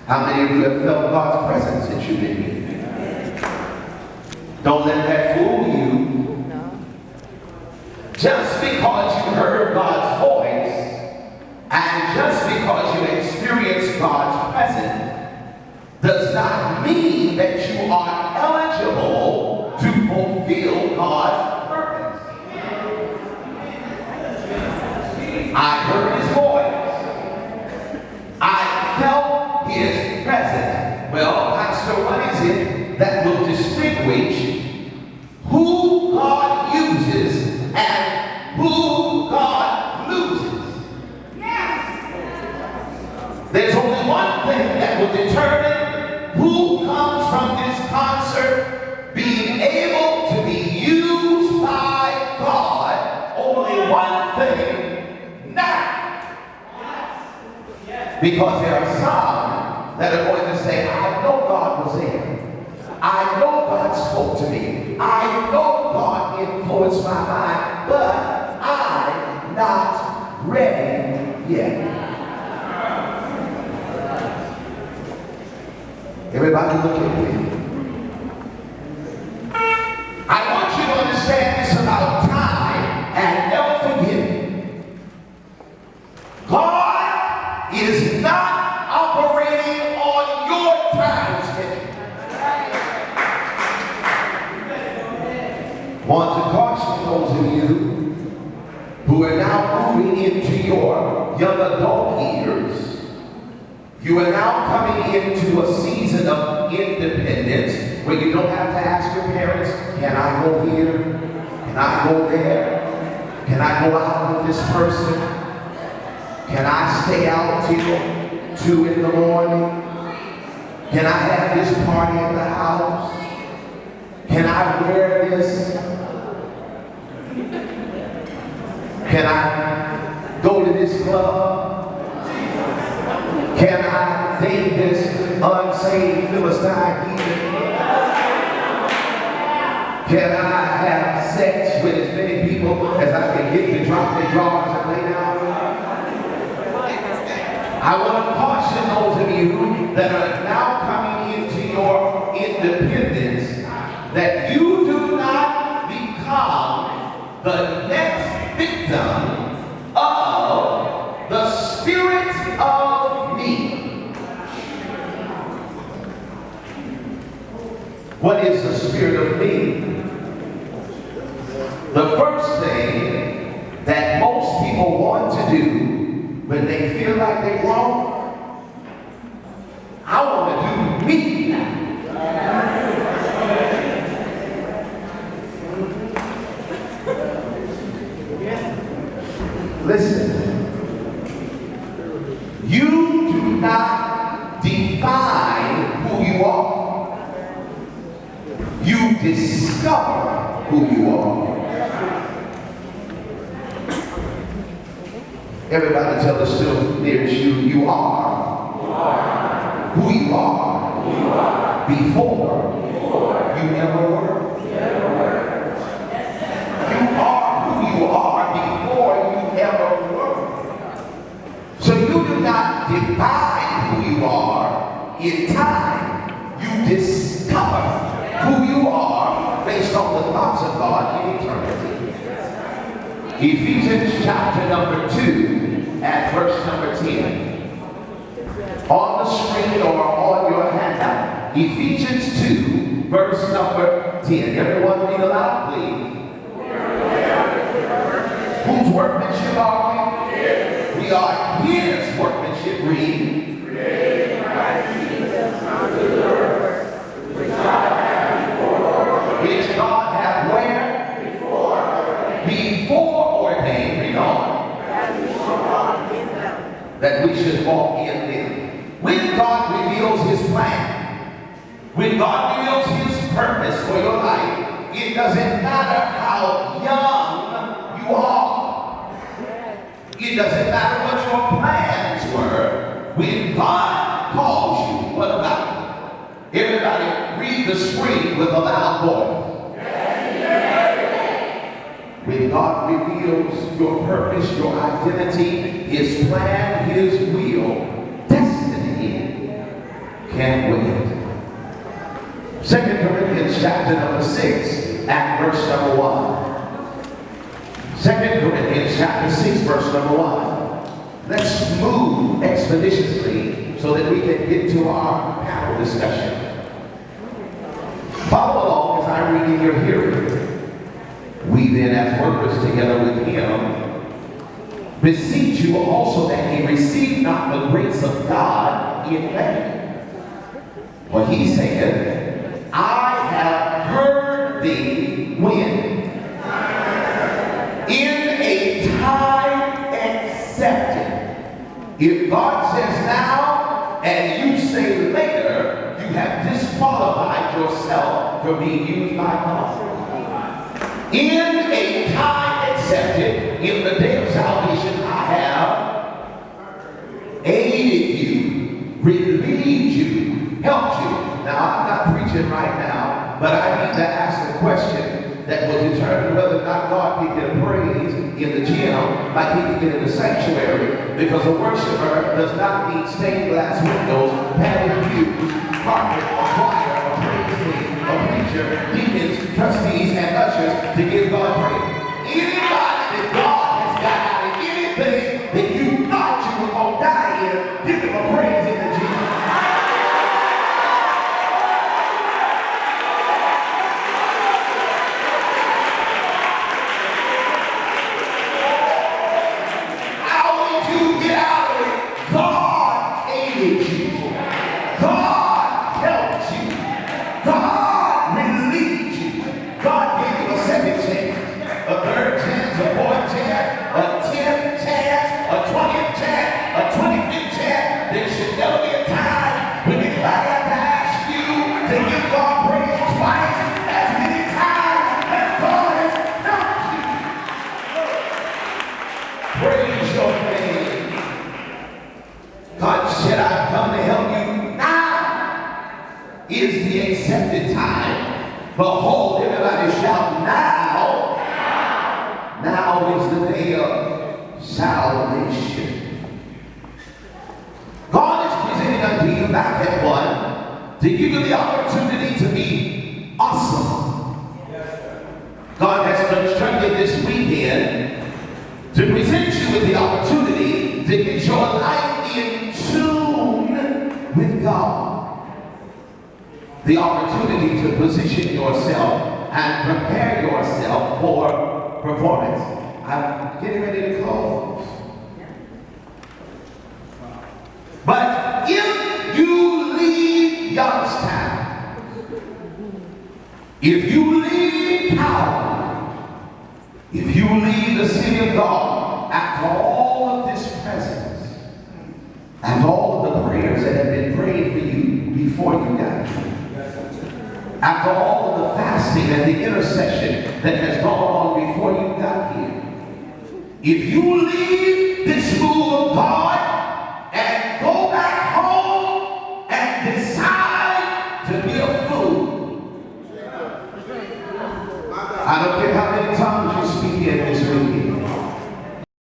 How many of you have felt God's presence since you've been here? Don't let that fool you. Just because you heard God's voice and just because you experienced God's presence does not mean that you are eligible to fulfill God's purpose. I heard his voice. I felt his presence. Well, Pastor, what is it that will distinguish who God uses and who God loses? Yes. There's only one thing that will determine who comes from this concert being able to be used by God. Only one thing now. Because there are some that are going to say, I know God was there. I know God spoke to me. I know God influenced my mind, but I'm not ready yet. Everybody look at me. I want you to understand this about time and never forget it. God is not operating on your time schedule. Want to caution those of you who are now moving into your young adult years. You are now coming into a season of independence where you don't have to ask your parents, can I go here? Can I go there? Can I go out with this person? Can I stay out till 2 in the morning? Can I have this party in the house? Can I wear this? Can I go to this club? Can I date this unsaved Philistine heathen? Can I have sex with as many people as I can get to drop their drawers and lay down with? I want to caution those of you that are now coming into your independence that you do not become the next victim of the spirit of me. What is the spirit of me? The first thing that most people want to do when they feel like they're wrong, I want to do me now. Listen, you do not define who you are. You discover who you are. Everybody tell us still nearest you, you are who you are before you ever were. You are who you are before you ever were. So you do not define who you are in time. You discover who you are based on the thoughts of God in eternity. Ephesians chapter number 2 and verse number 10. On the screen or on your handout. Ephesians 2 verse number 10. Everyone read aloud, please. Whose workmanship are we? We are his workmanship. Read. Created in Christ Jesus unto good works, which God hath before ordained. Which God hath where? Before ordained. Read on. That we should walk in them. When God reveals his plan, when God reveals his purpose for your life, it doesn't matter how young you are. It doesn't matter what your plans were. When God calls you, what about it? Everybody read the screen with a loud voice. When God reveals your purpose, your identity, his plan, his will, destiny, can't wait. 2 Corinthians chapter number 6 at verse number 1. 2 Corinthians chapter 6 verse number 1. Let's move expeditiously so that we can get to our panel discussion. Follow along as I read in your hearing. We then, as workers together with him, beseech you also that ye receive not the grace of God in vain. For he saith, I have heard thee when? In a time accepted. If God says now and you say later, you have disqualified yourself from being used by God. In a time accepted, in the day of salvation, I have aided you, relieved you, helped you. Now, I'm not preaching right now, but I need to ask a question that will determine whether or not God can get a praise in the gym like he can get in the sanctuary, because a worshiper does not need stained glass windows, padded pews, carpet, a choir, a praise team, a preacher, deacons, trustees, and ushers to give God praise. Anybody that God has got out of anything that you thought you were going to die in, give him a praise in the gym. Behold, everybody shout now. Now is the day of salvation. God is presenting unto you back at one to give you the opportunity to be awesome. God has constructed this weekend to present you with the opportunity to get your life in tune with God. The opportunity to position yourself and prepare yourself for performance. I'm getting ready to close. But if you leave Youngstown, if you leave Calvary, if you leave the city of God, after all of this presence, and all of the prayers that have been prayed for you before you got here, after all of the fasting and the intercession that has gone on before you got here, if you leave this move of God and go